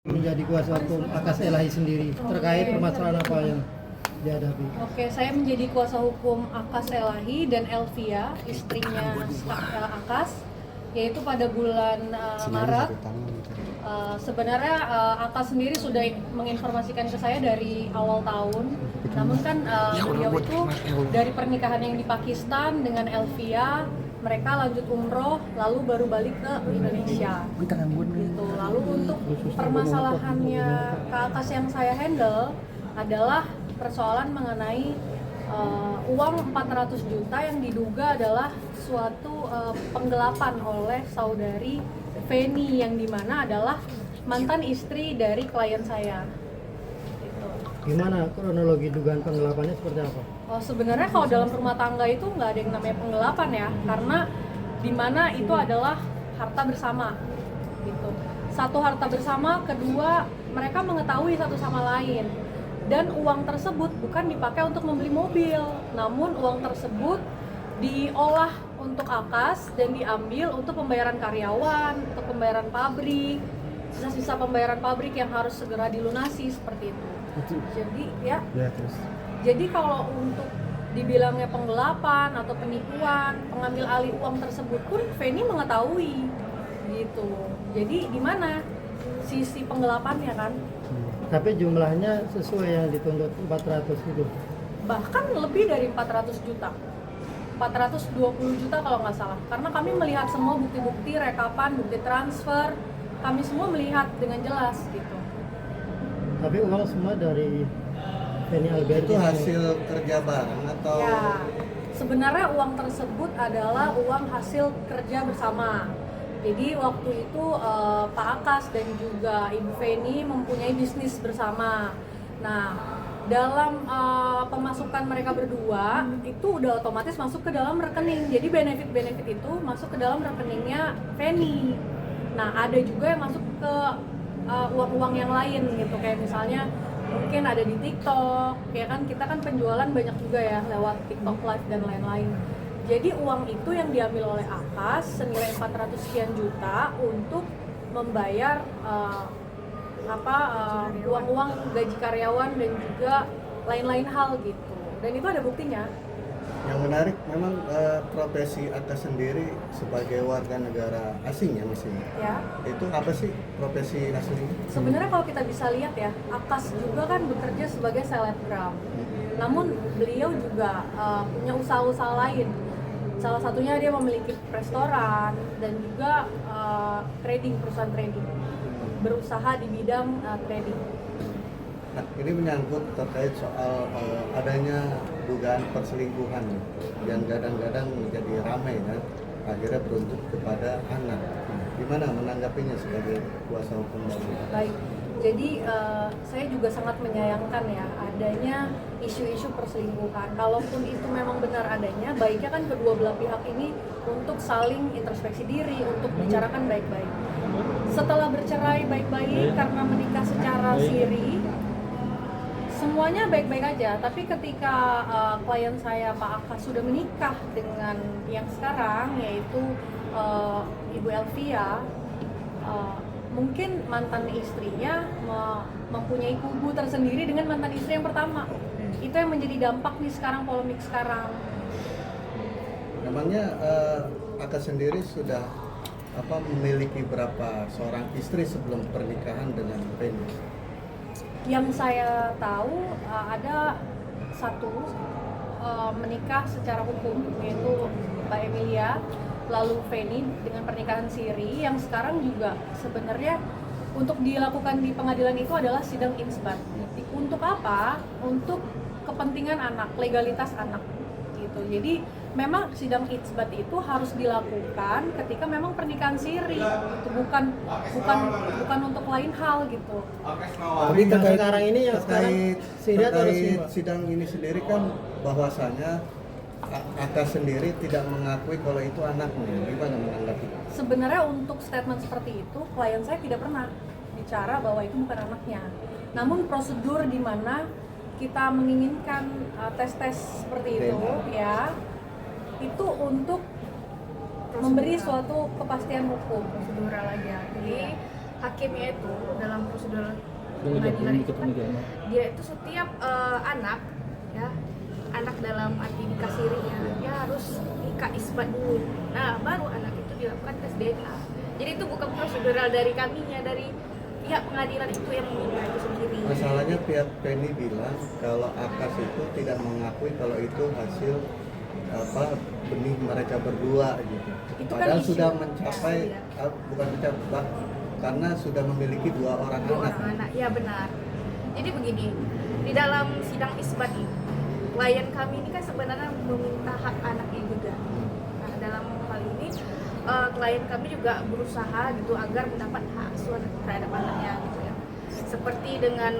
menjadi kuasa hukum Akas Elahi sendiri terkait permasalahan apa yang dihadapi. Oke, saya menjadi kuasa hukum Akas Elahi dan Elvia, istrinya Akas, yaitu pada bulan Maret. Sebenarnya Akas sendiri sudah menginformasikan ke saya dari awal tahun, namun kan beliau itu dari pernikahan yang di Pakistan dengan Elvia, mereka lanjut umroh lalu baru balik ke Indonesia gitu. Lalu untuk permasalahannya Kak Akas yang saya handle adalah persoalan mengenai uang 400 juta yang diduga adalah suatu penggelapan oleh saudari Feni yang dimana adalah mantan istri dari klien saya. Gimana kronologi dugaan penggelapannya seperti apa? Oh, sebenarnya kalau dalam rumah tangga itu nggak ada yang namanya penggelapan ya, karena di mana itu adalah harta bersama, gitu. Satu harta bersama, kedua mereka mengetahui satu sama lain, dan uang tersebut bukan dipakai untuk membeli mobil, namun uang tersebut diolah untuk Akas dan diambil untuk pembayaran karyawan, untuk pembayaran pabrik, sisa-sisa pembayaran pabrik yang harus segera dilunasi seperti itu. Jadi ya Terus. jadi kalau untuk dibilangnya penggelapan atau penipuan, pengambil alih uang tersebut pun Feni mengetahui gitu. Jadi di mana sisi penggelapannya kan? Tapi jumlahnya sesuai yang dituntut 400 itu. Bahkan lebih dari 400 juta. 420 juta kalau nggak salah. Karena kami melihat semua bukti-bukti rekapan, bukti transfer, kami semua melihat dengan jelas gitu. Tapi uang semua dari Feni Alberti. Itu hasil kerja bareng atau Ya, sebenarnya uang tersebut adalah uang hasil kerja bersama. Jadi waktu itu Pak Akas dan juga Ibu Feni mempunyai bisnis bersama. Nah, dalam pemasukan mereka berdua itu udah otomatis masuk ke dalam rekening. Jadi benefit-benefit itu masuk ke dalam rekeningnya Feni. Nah, ada juga yang masuk ke uang-uang yang lain gitu, kayak misalnya mungkin ada di TikTok, ya kan kita kan penjualan banyak juga ya lewat TikTok Live dan lain-lain. Jadi uang itu yang diambil oleh Akas senilai 400 sekian juta untuk membayar uang-uang gaji karyawan dan juga lain-lain hal gitu. Dan itu ada buktinya. yang menarik memang profesi Akas sendiri sebagai warga negara asing ya mestinya. Ya. Itu apa sih profesi aslinya? Sebenarnya kalau kita bisa lihat ya, Akas juga kan bekerja sebagai selebgram. Namun beliau juga punya usaha-usaha lain. Salah satunya dia memiliki restoran dan juga trading, perusahaan trading. Berusaha di bidang trading. Nah, ini menyangkut terkait soal adanya dugaan perselingkuhan yang kadang-kadang menjadi ramai kan, akhirnya berujung kepada anak. Gimana menanggapinya sebagai kuasa hukum dari Baik, jadi saya juga sangat menyayangkan ya adanya isu-isu perselingkuhan. Kalaupun itu memang benar adanya, baiknya kan kedua belah pihak ini untuk saling introspeksi diri, untuk bicarakan baik-baik. Setelah bercerai baik-baik karena menikah secara siri, semuanya baik-baik aja. Tapi ketika klien saya Pak Akas sudah menikah dengan yang sekarang, yaitu Ibu Elvia, mungkin mantan istrinya mempunyai kubu tersendiri dengan mantan istri yang pertama. Itu yang menjadi dampak nih sekarang, polemik sekarang. Memangnya Akas sendiri sudah memiliki berapa seorang istri sebelum pernikahan dengan Feni? Yang saya tahu ada satu menikah secara hukum, yaitu Mbak Emilia, lalu Feni dengan pernikahan siri, yang sekarang juga sebenarnya untuk dilakukan di pengadilan itu adalah sidang isbat. Untuk apa? Untuk kepentingan anak, legalitas anak gitu. Jadi memang sidang isbat itu harus dilakukan ketika memang pernikahan siri, itu bukan untuk lain hal gitu. Tapi sekarang ini yang terkait siri atau resmi, Pak? sidang ini sendiri kan bahwasanya Akas sendiri tidak mengakui kalau itu anaknya. Gimana menanggapi? Sebenarnya untuk statement seperti itu, klien saya tidak pernah bicara bahwa itu bukan anaknya. Namun prosedur di mana kita menginginkan tes-tes seperti itu, ya, itu untuk memberi suatu kepastian hukum. Prosedural aja. Jadi hakimnya itu dalam prosedur pengadilan itu kan dia itu setiap anak ya, anak dalam arti dikasirinya dia harus nikah isbat dulu. Nah baru anak itu dilakukan tes DNA. Jadi itu bukan prosedural dari kaminya, dari pihak pengadilan itu yang meminta itu sendiri. Masalahnya pihak Penny bilang kalau Akas itu tidak mengakui kalau itu hasil benih mereka berdua gitu. Itu kan Padahal isu. sudah mencapai bukan mencapai karena sudah memiliki 2 orang Dua anak. orang anak, ya benar. Jadi begini, di dalam sidang isbat ini, klien kami ini kan sebenarnya meminta hak anaknya juga. Nah, dalam hal ini klien kami juga berusaha gitu agar mendapat hak asuh terhadap anaknya gitu ya. Seperti dengan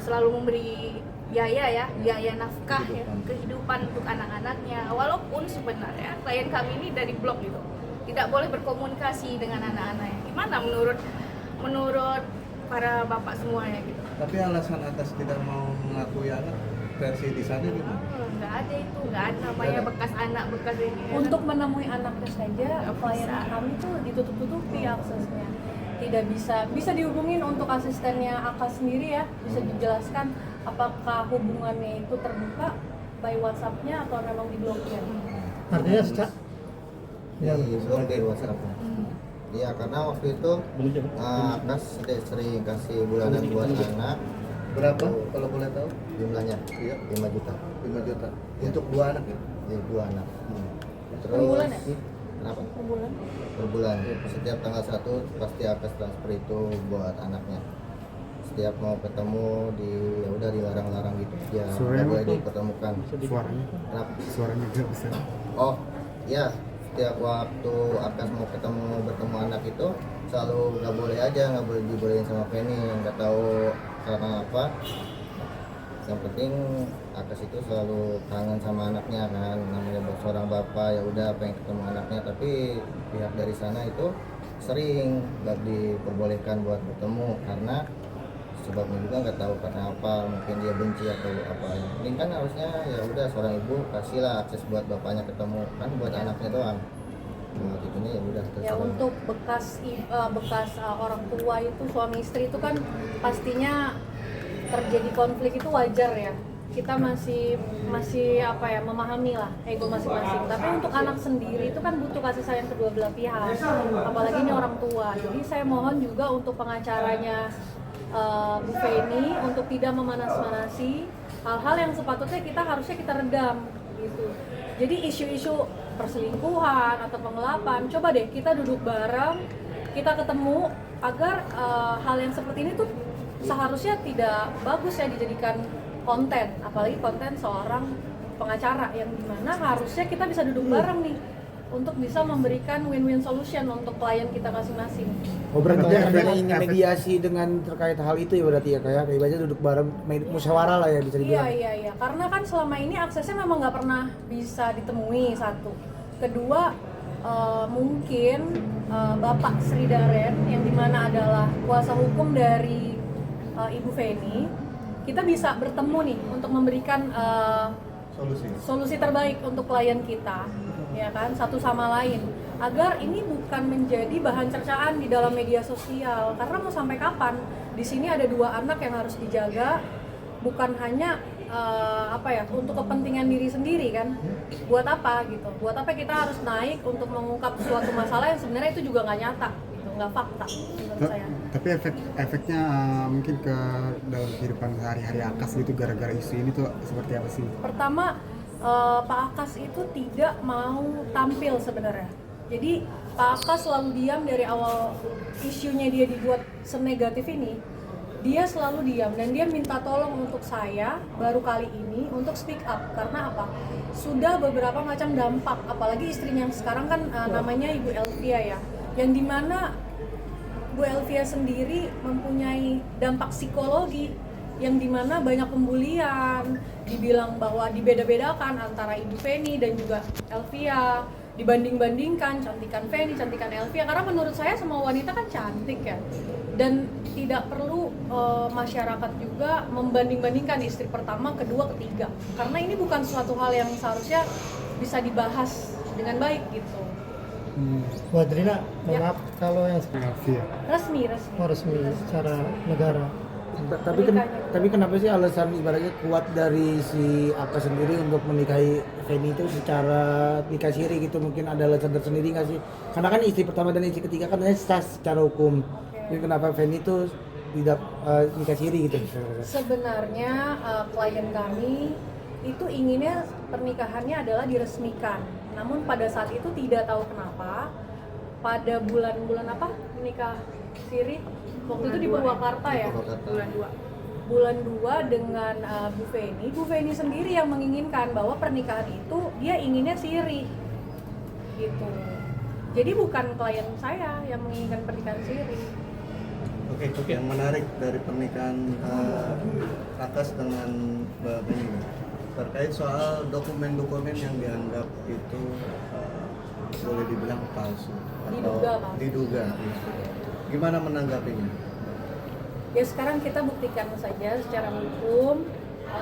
selalu memberi biaya nafkah ya, kehidupan untuk anak-anaknya. Walaupun sebenarnya klien kami ini dari blok gitu, tidak boleh berkomunikasi dengan anak-anaknya. Gimana menurut para bapak semuanya gitu? Tapi alasan atas tidak mau mengakui anak versi di sana gimana? Nggak ada itu, nggak ada namanya bekas anak, bekas ini. Untuk menemui anaknya saja, Nggak klien bisa. kami tuh ditutup-tutupi aksesnya. Tidak bisa dihubungin untuk asistennya Akas sendiri ya, bisa dijelaskan apakah hubungannya itu terbuka by WhatsApp-nya atau memang diblokir. Artinya ya, Di WhatsApp. Iya, karena waktu itu Akas sering kasih bulanan buat anak. Berapa kalau boleh tahu? Jumlahnya Iya. 5 juta. 5 juta. Iya. Untuk 2 anak ya? Jadi 2 anak. Terus Per bulan ya? Kenapa? Per bulan. Per bulan. Setiap tanggal 1 pasti Akas transfer itu buat anaknya. Setiap mau ketemu ya udah dilarang-larang gitu. Ya nggak boleh dipertemukan. Suaranya Kenapa? suaranya gak bisa. Oh, ya. Setiap waktu Akas mau bertemu anak itu selalu nggak boleh aja, nggak boleh dibolehin sama Penny, nggak tahu karena apa. Yang penting Akas itu selalu kangen sama anaknya kan, namanya seorang bapak ya udah pengen ketemu anaknya, tapi pihak dari sana itu sering nggak diperbolehkan buat bertemu karena sebabnya juga nggak tahu karena apa, mungkin dia benci atau apa. Yang penting kan harusnya ya udah seorang ibu kasihlah akses buat bapaknya ketemu kan buat anaknya doang. Nah, gitunya ya udah Ya untuk bekas orang tua itu suami istri itu kan pastinya terjadi konflik itu wajar ya. Kita masih apa ya, memahami lah ego masing-masing. Tapi untuk anak sendiri itu kan butuh kasih sayang kedua belah pihak. Apalagi ini orang tua. Jadi saya mohon juga untuk pengacaranya Bu Feni untuk tidak memanas-manasi hal-hal yang sepatutnya harusnya kita redam gitu. Jadi isu-isu perselingkuhan atau penggelapan, coba deh kita duduk bareng, kita ketemu agar hal yang seperti ini tuh seharusnya tidak bagus ya dijadikan konten, apalagi konten seorang pengacara yang dimana harusnya kita bisa duduk bareng nih untuk bisa memberikan win-win solution untuk klien kita masing-masing. Oh berarti Efek- ada efek- ini mediasi dengan terkait hal itu ya berarti ya, kayak ibaratnya duduk bareng musyawarah lah ya bisa dibilang. Iya, karena kan selama ini aksesnya memang nggak pernah bisa ditemui, satu. Kedua, mungkin Bapak Sri Daren yang dimana adalah kuasa hukum dari Ibu Feni, kita bisa bertemu nih untuk memberikan solusi terbaik untuk klien kita, ya kan, satu sama lain, agar ini bukan menjadi bahan cercaan di dalam media sosial. Karena mau sampai kapan di sini ada 2 anak yang harus dijaga, bukan hanya untuk kepentingan diri sendiri kan. Buat apa gitu, buat apa kita harus naik untuk mengungkap suatu masalah yang sebenarnya itu juga nggak nyata gitu, nggak fakta menurut saya. Tapi efeknya mungkin ke dalam kehidupan sehari-hari Akas gitu gara-gara isu ini tuh seperti apa sih? Pertama, Pak Akas itu tidak mau tampil sebenarnya. Jadi Pak Akas selalu diam dari awal isunya dia dibuat senegatif ini. Dia selalu diam dan dia minta tolong untuk saya baru kali ini untuk speak up. Karena apa? Sudah beberapa macam dampak, apalagi istrinya yang sekarang kan namanya Ibu Elvia ya, yang dimana Bu Elvia sendiri mempunyai dampak psikologi yang dimana banyak pembulian, dibilang bahwa dibeda-bedakan antara Ibu Feni dan juga Elvia, dibanding-bandingkan cantikan Feni, cantikan Elvia, karena menurut saya semua wanita kan cantik ya, dan tidak perlu masyarakat juga membanding-bandingkan istri pertama, kedua, ketiga, karena ini bukan suatu hal yang seharusnya bisa dibahas dengan baik gitu. Bu Adrina, maaf kalau yang Elvi ya. Resmi. resmi secara negara. Tapi kenapa sih alasan ibaratnya kuat dari si Aka sendiri untuk menikahi Feni itu secara nikah siri gitu, mungkin ada alasan tersendiri nggak sih? Karena kan istri pertama dan istri ketiga kan sah secara hukum. Jadi kenapa Feni itu tidak nikah siri gitu? Sebenarnya klien kami itu inginnya pernikahannya adalah diresmikan. Namun pada saat itu tidak tahu kenapa pada bulan apa menikah siri waktu itu di Purwakarta ya. Bulan 2 dengan Bu Feni. Bu Feni sendiri yang menginginkan bahwa pernikahan itu dia inginnya siri. Gitu. Jadi bukan klien saya yang menginginkan pernikahan siri. Oke, yang menarik dari pernikahan Akas dengan Mbak Beni terkait soal dokumen-dokumen yang dianggap itu boleh dibilang palsu atau diduga. Gimana menanggapinya? Ya sekarang kita buktikan saja secara hukum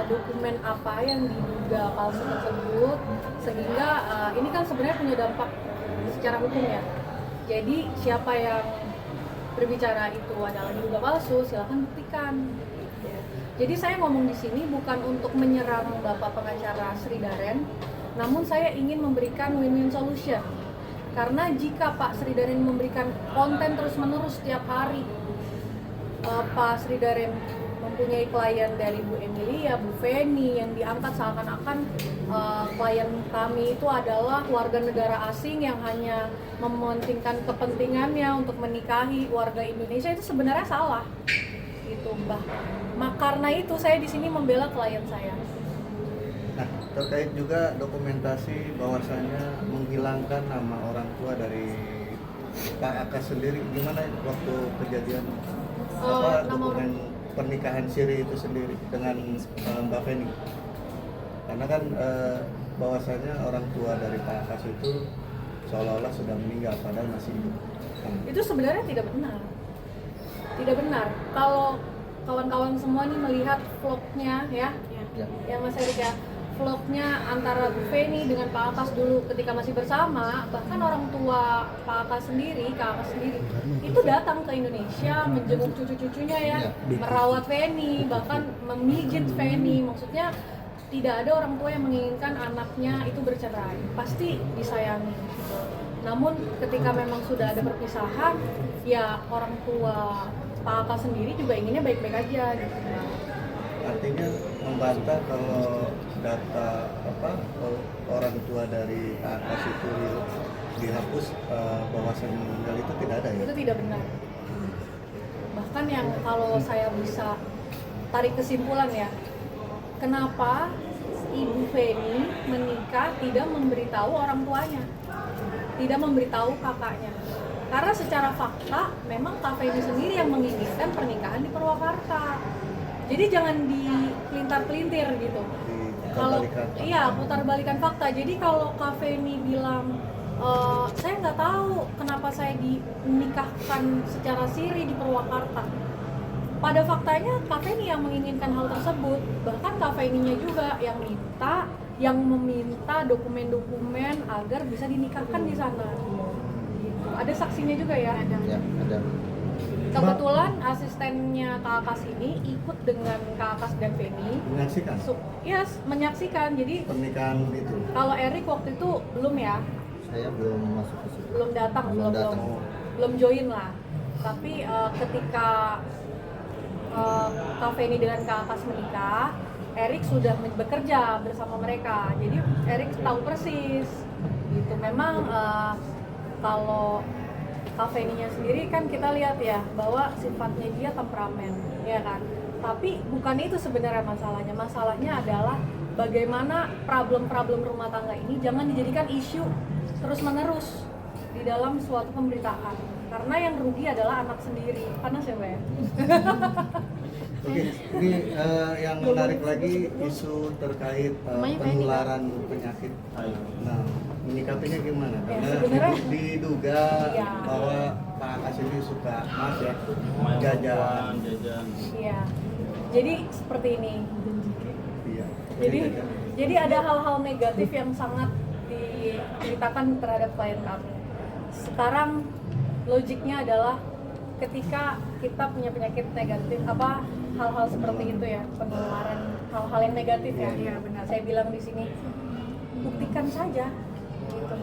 dokumen apa yang diduga palsu tersebut, sehingga ini kan sebenarnya punya dampak secara hukum ya. Jadi siapa yang berbicara itu adalah diduga palsu, silahkan buktikan. Jadi saya ngomong di sini bukan untuk menyerang Bapak pengacara Sri Daren, namun saya ingin memberikan win-win solution. Karena jika Pak Sri Daren memberikan konten terus-menerus setiap hari, Pak Sri Daren mempunyai klien dari Bu Emilia, Bu Feni yang diangkat seakan-akan klien kami itu adalah warga negara asing yang hanya mementingkan kepentingannya untuk menikahi warga Indonesia, itu sebenarnya salah. Itu Mbak. Karena itu saya di sini membela klien saya. Nah, terkait juga dokumentasi bahwasanya menghilangkan nama orang tua dari Pak Akas sendiri, gimana waktu kejadian dokumen pernikahan siri itu sendiri dengan Mbak Feni? Karena kan bahwasanya orang tua dari Pak Akas itu seolah-olah sudah meninggal padahal masih hidup. Itu sebenarnya tidak benar. Tidak benar. Kalau kawan-kawan semua nih melihat vlognya ya. Ya Mas Erik ya, vlognya antara Bu Feni dengan Pak Akas dulu ketika masih bersama, bahkan orang tua Pak Akas sendiri, Kak Akas sendiri itu datang ke Indonesia menjenguk cucu-cucunya ya, merawat Feni, bahkan memijit Feni. Maksudnya tidak ada orang tua yang menginginkan anaknya itu bercerai, pasti disayangi gitu. Namun ketika memang sudah ada perpisahan, ya orang tua Pak Akas sendiri juga inginnya baik-baik aja gitu. Artinya membantah kalau data orang tua dari Pak Akas itu dihapus, bahwasannya meninggal itu tidak ada ya? Itu tidak benar. Bahkan yang kalau saya bisa tarik kesimpulan ya, kenapa Ibu Feni menikah tidak memberitahu orang tuanya, tidak memberitahu kakaknya? Karena secara fakta memang Kak Feni sendiri yang menginginkan pernikahan di Purwakarta. Jadi jangan dipelintar-pelintir gitu. Kalau iya putar-balikan fakta. Jadi kalau Kak Feni bilang saya nggak tahu kenapa saya dinikahkan secara siri di Purwakarta. Pada faktanya Kak Feni yang menginginkan hal tersebut. Bahkan Kak Feni-nya juga yang meminta dokumen-dokumen agar bisa dinikahkan di sana. Gitu. Ada saksinya juga ya? Ya, ada. Kebetulan asistennya Kak Akas ini ikut dengan Kak Akas dan Feni. Menyaksikan? Yes, menyaksikan. Jadi Pernikahan itu? kalau Erik waktu itu belum ya? Saya belum masuk ke situ. Belum datang, belum join lah. Tapi ketika Kak Feni dengan Kak Akas menikah, Erik sudah bekerja bersama mereka. Jadi Erik tahu persis. Gitu. Memang kalau Kak Feni-nya sendiri kan kita lihat ya bahwa sifatnya dia temperamen, ya kan. Tapi bukan itu sebenarnya masalahnya. Masalahnya adalah bagaimana problem-problem rumah tangga ini jangan dijadikan isu terus-menerus di dalam suatu pemberitaan. Karena yang rugi adalah anak sendiri. Panas ya, Mbak ya? Oke, ini yang menarik lagi isu terkait penularan penyakit. Nah, menyikapinya gimana? Karena sebenarnya diduga bahwa Pak Akas ini suka jajan. Iya. Jadi seperti ini. Iya. Jadi ada hal-hal negatif yang sangat diceritakan terhadap klien kami. sekarang logiknya adalah ketika kita punya penyakit negatif, hal-hal seperti itu ya, penularan hal-hal yang negatif ya. Iya, benar. Saya bilang di sini, buktikan saja gitu.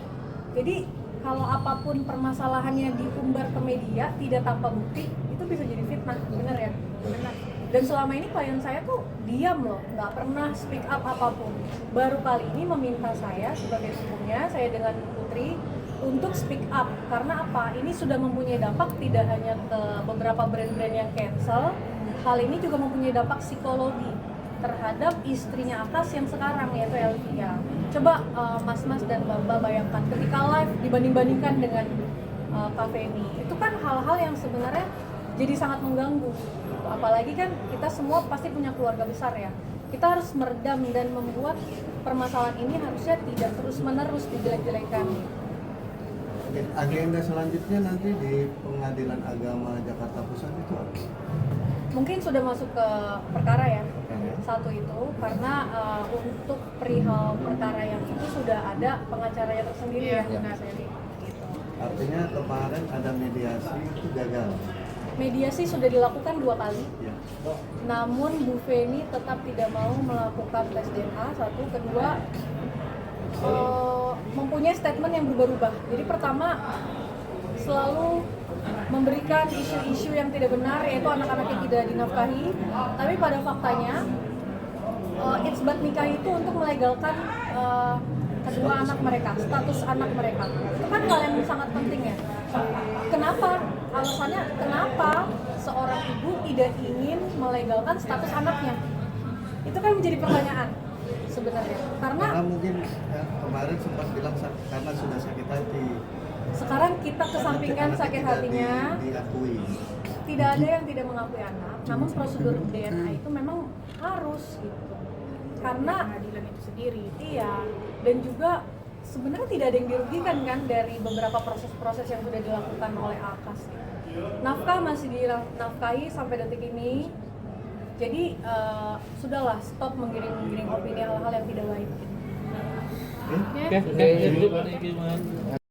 Jadi kalau apapun permasalahannya diumbar ke media tidak tanpa bukti, itu bisa jadi fitnah, benar ya? Benar. Dan selama ini klien saya tuh diam loh, nggak pernah speak up apapun. Baru kali ini meminta saya sebagai hukumnya, saya dengan Putri, untuk speak up. Karena apa? Ini sudah mempunyai dampak tidak hanya ke beberapa brand-brand yang cancel, hal ini juga mempunyai dampak psikologi terhadap istrinya Akas yang sekarang, yaitu Elvia. Coba mas-mas dan mbak bayangkan ketika live dibanding-bandingkan dengan Kak Feni, itu kan hal-hal yang sebenarnya jadi sangat mengganggu. Apalagi kan kita semua pasti punya keluarga besar ya. Kita harus meredam dan membuat permasalahan ini harusnya tidak terus-menerus dijelek-jelekan. Oke, agenda selanjutnya nanti di Pengadilan Agama Jakarta Pusat itu apa? Mungkin sudah masuk ke perkara ya, Perkara. satu itu karena untuk perihal perkara yang itu sudah ada pengacaranya tersendiri ya, Iya. Kak Seri. Gitu. Artinya kemarin ada mediasi itu gagal. Mediasi sudah dilakukan 2 kali, Ya. namun Bu Feni tetap tidak mau melakukan tes DNA. Satu, kedua mempunyai statement yang berubah-ubah. Jadi pertama selalu memberikan isu-isu yang tidak benar, yaitu anak-anak yang tidak dinafkahi. Tapi pada faktanya isbat nikah itu untuk melegalkan kedua anak mereka, status anak mereka. Itu kan hal yang sangat penting ya. Kenapa? Alasannya kenapa seorang ibu tidak ingin melegalkan status anaknya? Itu kan menjadi pertanyaan sebenarnya. Karena Karena mungkin ya, kemarin sempat bilang karena sudah sakit hati. sekarang kita kesampingkan Anak sakit tidak hatinya, diakui. tidak ada yang tidak mengakui anak. Namun prosedur DNA itu memang harus gitu. Karena Pengadilan itu sendiri. iya, dan juga sebenarnya tidak ada yang dirugikan kan dari beberapa proses-proses yang sudah dilakukan oleh Akas. Nafkah masih dinafkahi sampai detik ini. Jadi sudahlah, stop menggiring-giring opini hal-hal yang tidak baik. Oke? Oke,